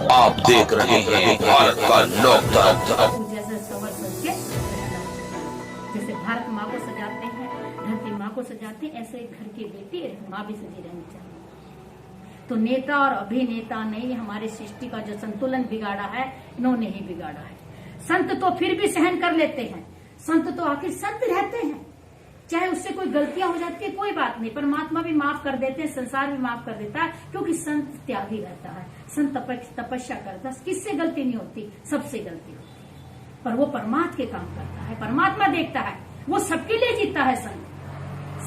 आप देख रहे हैं भारत का लोकतंत्र। जैसे सवर सज के जैसे भारत माँ को सजाते हैं, धरती माँ को सजाते हैं, ऐसे घर की बेटी माँ भी सजी रहनी चाहिए। तो नेता और अभिनेता ने हमारे सृष्टि का जो संतुलन बिगाड़ा है, इन्होंने ही बिगाड़ा है। संत तो फिर भी सहन कर लेते हैं, संत तो आखिर संत रहते हैं, चाहे उससे कोई गलतियां हो जाती है कोई बात नहीं, परमात्मा भी माफ कर देते हैं, संसार भी माफ कर देता है, क्योंकि संत त्यागी रहता है, संत तपस्या करता है, किससे गलती नहीं होती, सबसे गलती होती है, पर वो परमात्मा के काम करता है, परमात्मा देखता है, वो सबके लिए जीता है।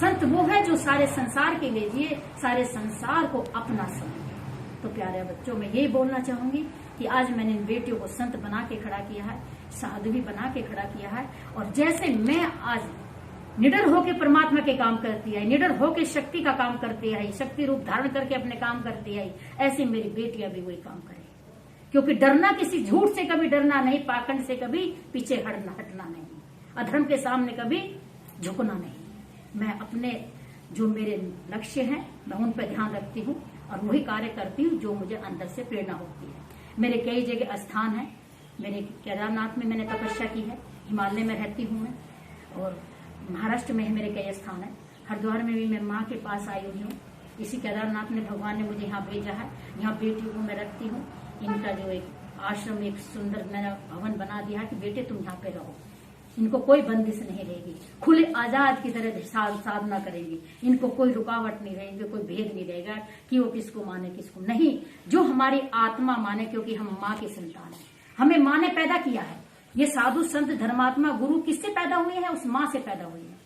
संत वो है जो सारे संसार के लिए जिए, सारे संसार को अपना समझे। तो प्यारे बच्चों, मैं ये बोलना चाहूंगी कि आज मैंने इन बेटियों को संत बना के खड़ा किया है, साधु भी बना के खड़ा किया है, और जैसे मैं आज निडर होके परमात्मा के काम करती है, निडर होके शक्ति का काम करती है, शक्ति रूप धारण करके अपने काम करती है, ऐसी मेरी बेटियां भी वही काम करें। क्योंकि डरना किसी झूठ से कभी डरना नहीं, पाखंड से कभी पीछे हटना नहीं, अधर्म के सामने कभी झुकना नहीं। मैं अपने जो मेरे लक्ष्य हैं मैं उन पर ध्यान रखती हूँ और वही कार्य करती हूँ जो मुझे अंदर से प्रेरणा होती है। मेरे कई जगह स्थान है, मेरे केदारनाथ में मैंने तपस्या की है, हिमालय में रहती हूँ मैं, और महाराष्ट्र में मेरे कई स्थान है, हरिद्वार में भी मैं माँ के पास आई हुई हूँ। इसी केदारनाथ में भगवान ने मुझे यहाँ भेजा है, यहाँ बेटियों को मैं रखती हूँ। इनका जो एक आश्रम, एक सुंदर मैंने भवन बना दिया है कि बेटे तुम यहाँ पे रहो, इनको कोई बंदिश नहीं रहेगी, खुले आजाद की तरह साधना करेंगी, इनको कोई रुकावट नहीं रहेगी, कोई भेद नहीं रहेगा कि वो किसको माने किसको नहीं, जो हमारी आत्मा माने, क्योंकि हम माँ की संतान है, हमें माँ ने पैदा किया है। ये साधु संत धर्मात्मा गुरु किससे पैदा हुए हैं? उस माँ से पैदा हुए हैं।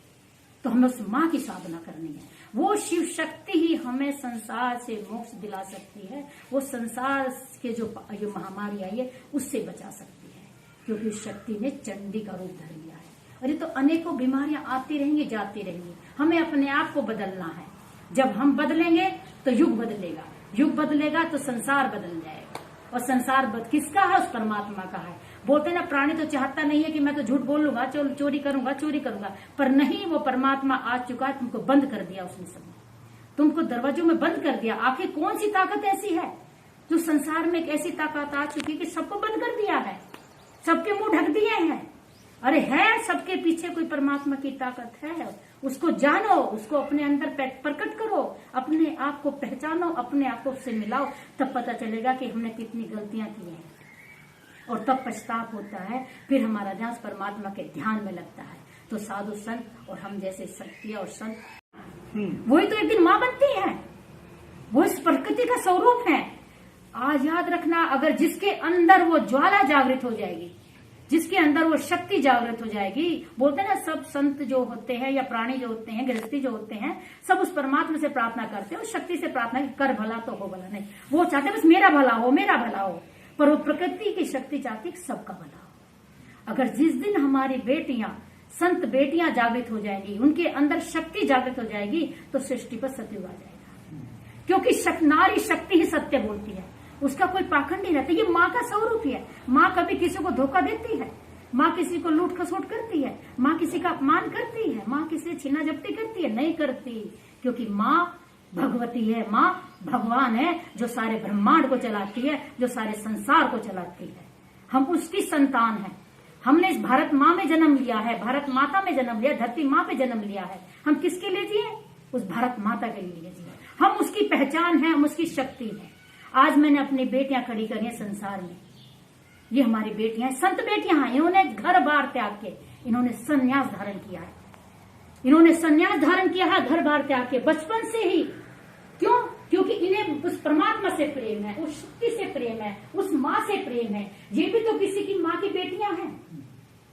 तो हमें उस माँ की साधना करनी है। वो शिव शक्ति ही हमें संसार से मोक्ष दिला सकती है, वो संसार के जो महामारी आई है उससे बचा सकती है, क्योंकि उस शक्ति ने चंडी का रूप धर लिया है। अरे तो अनेकों बीमारियां आती रहेंगी जाती रहेंगी, हमें अपने आप को बदलना है। जब हम बदलेंगे तो युग बदलेगा, युग बदलेगा तो संसार बदल जाएगा, और संसार किसका है? उस परमात्मा का है। बोलते ना, प्राणी तो चाहता नहीं है कि मैं तो झूठ बोलूंगा, चोरी करूंगा, पर नहीं, वो परमात्मा आ चुका है, तुमको बंद कर दिया उसने, सब तुमको दरवाजों में बंद कर दिया। आखिर कौन सी ताकत ऐसी है जो संसार में एक ऐसी ताकत आ चुकी है कि सबको बंद कर दिया है, सबके मुंह ढक दिए हैं? अरे है, सबके पीछे कोई परमात्मा की ताकत है, उसको जानो, उसको अपने अंदर प्रकट करो, अपने आप को पहचानो, अपने आप को उससे मिलाओ, तब पता चलेगा कि हमने कितनी गलतियां की हैं, और तब पछताप होता है, फिर हमारा ध्यान परमात्मा के ध्यान में लगता है। तो साधु संत और हम जैसे शक्तियां और संत वही तो एक दिन माँ बनती है, वो इस प्रकृति का स्वरूप है। आज याद रखना, अगर जिसके अंदर वो ज्वाला जागृत हो जाएगी, जिसके अंदर वो शक्ति जागृत हो जाएगी, बोलते हैं ना, सब संत जो होते हैं या प्राणी जो होते हैं, गृहस्थी जो होते हैं, सब उस परमात्मा से प्रार्थना करते हैं, उस शक्ति से प्रार्थना कर भला तो हो भला नहीं, वो चाहते बस मेरा भला हो, मेरा भला हो, पर वो प्रकृति की शक्ति चाहती है सबका भला हो। अगर जिस दिन हमारी बेटियां, संत बेटियां जागृत हो जाएंगी, उनके अंदर शक्ति जागृत हो जाएगी, तो सृष्टि पर सतयुग आ जाएगा, क्योंकि नारी शक्ति ही सत्य बोलती है, उसका कोई पाखंड नहीं रहता। ये माँ का स्वरूप है। माँ कभी किसी को धोखा देती है, माँ किसी को लूट खसोट करती है, माँ किसी का अपमान करती है, माँ किसी छीना झपटी करती है? नहीं करती, क्योंकि माँ भगवती है, माँ भगवान है, जो सारे ब्रह्मांड को चलाती है, जो सारे संसार को चलाती है। हम उसकी संतान हैं। हमने इस भारत माँ में जन्म लिया है, भारत माता में जन्म लिया, धरती माँ पे जन्म लिया है। हम किसके लिए जिए? उस भारत माता के लिए जिए। हम उसकी पहचान है, हम उसकी शक्ति है। आज मैंने अपनी बेटियां खड़ी करी हैं संसार में, ये हमारी बेटियां हैं, संत बेटियां हैं। इन्होंने घर बार त्याग के इन्होंने संन्यास धारण किया है, इन्होंने संन्यास धारण किया है घर बार त्याग के, बचपन से ही। क्यों? क्योंकि इन्हें उस परमात्मा से प्रेम है, उस शक्ति से प्रेम है, उस माँ से प्रेम है। ये भी तो किसी की माँ की बेटियां हैं।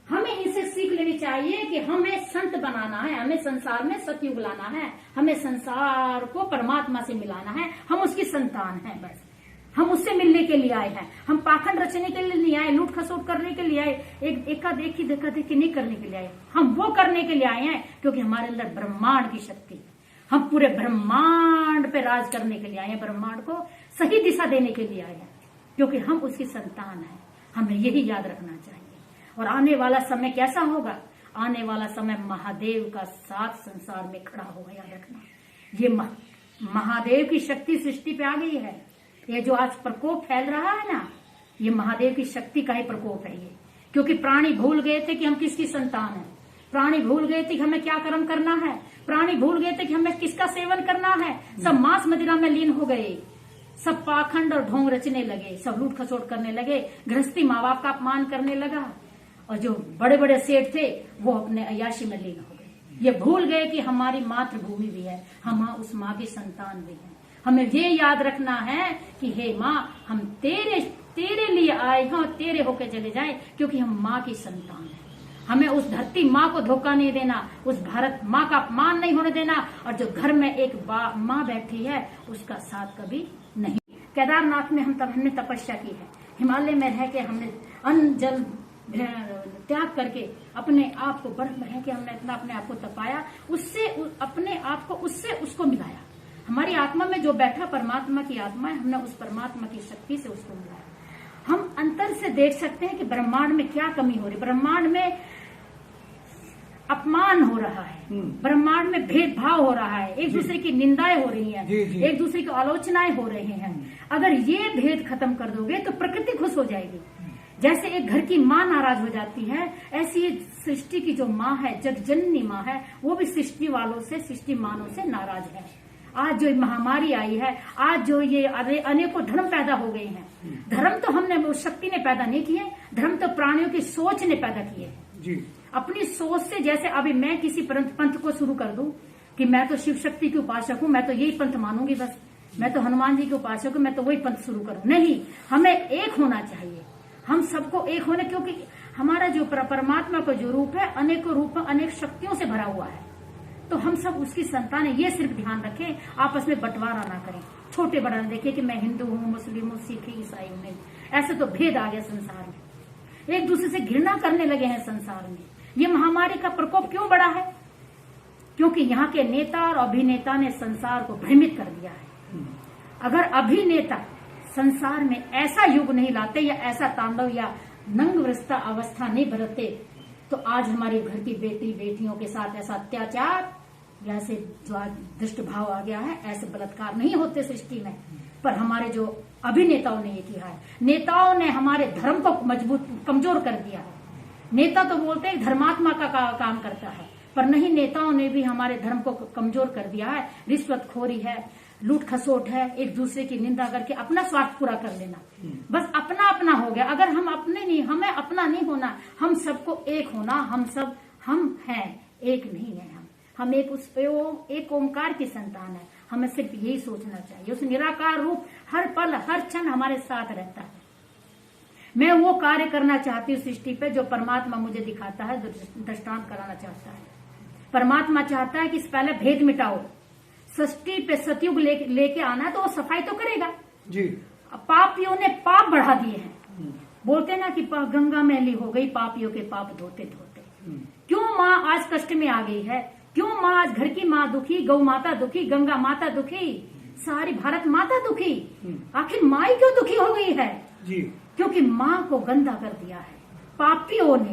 हमें इनसे सीख लेनी चाहिए कि हमें संत बनाना है, हमें संसार में सतयुग लाना है, हमें संसार को परमात्मा से मिलाना है। हम उसकी संतान हैं, बस हम उससे मिलने के लिए आए हैं। हम पाखंड रचने के लिए नहीं आए, लूट खसोट करने के लिए आए, देखा देखी नहीं करने के लिए आए। हम वो करने के लिए आए हैं क्योंकि हमारे अंदर ब्रह्मांड की शक्ति, हम पूरे ब्रह्मांड पे राज करने के लिए आए हैं, ब्रह्मांड को सही दिशा देने के लिए आए हैं, क्योंकि हम उसकी संतान हैं। हमें यही याद रखना चाहिए। और आने वाला समय कैसा होगा? आने वाला समय महादेव का साथ संसार में खड़ा होगा, याद रखना। ये महादेव की शक्ति सृष्टि पे आ गई है। ये जो आज प्रकोप फैल रहा है ना, ये महादेव की शक्ति का ही प्रकोप है ये। क्योंकि प्राणी भूल गए थे कि हम किसकी संतान है, प्राणी भूल गए थे कि हमें क्या कर्म करना है, प्राणी भूल गए थे कि हमें किसका सेवन करना है। सब मांस मदिरा में लीन हो गए, सब पाखंड और ढोंग रचने लगे, सब लूट खसोट करने लगे, गृहस्थी माँ बाप का अपमान करने लगा, और जो बड़े बड़े सेठ थे वो अपने अय्याशी में लीन हो गए। ये भूल गए कि हमारी मातृभूमि भी है, हम उस माँ की संतान भी हैं। हमें ये याद रखना है कि हे माँ, हम तेरे लिए आए हैं और तेरे होके चले जाएं, क्योंकि हम माँ की संतान हैं। हमें उस धरती माँ को धोखा नहीं देना, उस भारत माँ का अपमान नहीं होने देना, और जो घर में एक माँ बैठी है उसका साथ कभी नहीं। केदारनाथ में हमने तपस्या की है, हिमालय में रह के हमने अन्न जल त्याग करके अपने आप को बर्फ में रह के हमने इतना अपने आप को तपाया, उससे अपने आप को उससे उसको मिलाया। हमारी आत्मा में जो बैठा परमात्मा की आत्मा है, हमने उस परमात्मा की शक्ति से उसको मिलाया। हम अंतर से देख सकते हैं कि ब्रह्मांड में क्या कमी हो रही, ब्रह्मांड में अपमान हो रहा है, ब्रह्मांड में भेदभाव हो रहा है, एक दूसरे की निंदाएं हो रही हैं, एक दूसरे की आलोचनाएं हो रही हैं। अगर ये भेद खत्म कर दोगे तो प्रकृति खुश हो जाएगी। जैसे एक घर की माँ नाराज हो जाती है, ऐसी सृष्टि की जो माँ है, जगजननी माँ है, वो भी सृष्टि वालों से, सृष्टि मानों से नाराज है। आज जो महामारी आई है, आज जो ये अनेकों धर्म पैदा हो गए हैं, धर्म तो हमने उस शक्ति ने पैदा नहीं किए, धर्म तो प्राणियों की सोच ने पैदा किए जी। अपनी सोच से, जैसे अभी मैं किसी पंथ को शुरू कर दूं कि मैं तो शिव शक्ति की उपासक हूं, मैं तो यही पंथ मानूंगी, बस मैं तो हनुमान जी के उपासक हूं, मैं तो वही पंथ शुरू करूं। नहीं, हमें एक होना चाहिए, हम सबको एक होने, क्योंकि हमारा जो परमात्मा का जो रूप है अनेकों रूप अनेक शक्तियों से भरा हुआ है, तो हम सब उसकी संतान है। ये सिर्फ ध्यान रखें, आपस में बंटवारा ना करें, छोटे बड़ा न देखें कि मैं हिंदू हूँ, मुस्लिम हूँ, सिख ईसाई हूँ। नहीं, ऐसे तो भेद आ गया संसार में, एक दूसरे से घृणा करने लगे हैं संसार में। ये महामारी का प्रकोप क्यों बढ़ा है? क्योंकि यहाँ के नेता और अभिनेता ने संसार को भ्रमित कर दिया है। अगर अभिनेता संसार में ऐसा युग नहीं लाते, या ऐसा तांडव या नंगवृष्टा अवस्था नहीं बरतते, तो आज हमारे घर की बेटियों के साथ ऐसा अत्याचार, जैसे जो आज दुष्ट भाव आ गया है, ऐसे बलात्कार नहीं होते सृष्टि में। पर हमारे जो अभिनेताओं ने ये किया है, नेताओं ने हमारे धर्म को मजबूत कमजोर कर दिया है। नेता तो बोलते हैं धर्मात्मा का काम करता है, पर नहीं, नेताओं ने भी हमारे धर्म को कमजोर कर दिया है। रिश्वतखोरी है, लूट खसोट है, एक दूसरे की निंदा करके अपना स्वार्थ पूरा कर लेना, बस अपना अपना हो गया। अगर हम अपने नहीं, हमें अपना नहीं होना, हम सबको एक होना। हम हैं, एक नहीं है। हम एक ओमकार की संतान है। हमें सिर्फ यही सोचना चाहिए, उस निराकार रूप हर पल हर क्षण हमारे साथ रहता है। मैं वो कार्य करना चाहती हूँ सृष्टि पे जो परमात्मा मुझे दिखाता है, दृष्टांत कराना चाहता है। परमात्मा चाहता है कि पहले भेद मिटाओ, सृष्टि पे सतयुग लेके आना है, तो वो सफाई तो करेगा जी। पापियों ने पाप बढ़ा दिए हैं, बोलते ना कि गंगा मैली हो गई पापियों के पाप धोते धोते। क्यों माँ आज कष्ट में आ गई है? क्यों माँ आज घर की माँ दुखी, गौ माता दुखी, गंगा माता दुखी, सारी भारत माता दुखी? आखिर माँ ही क्यों दुखी हो गई है जी? क्योंकि माँ को गंदा कर दिया है पापियों ने।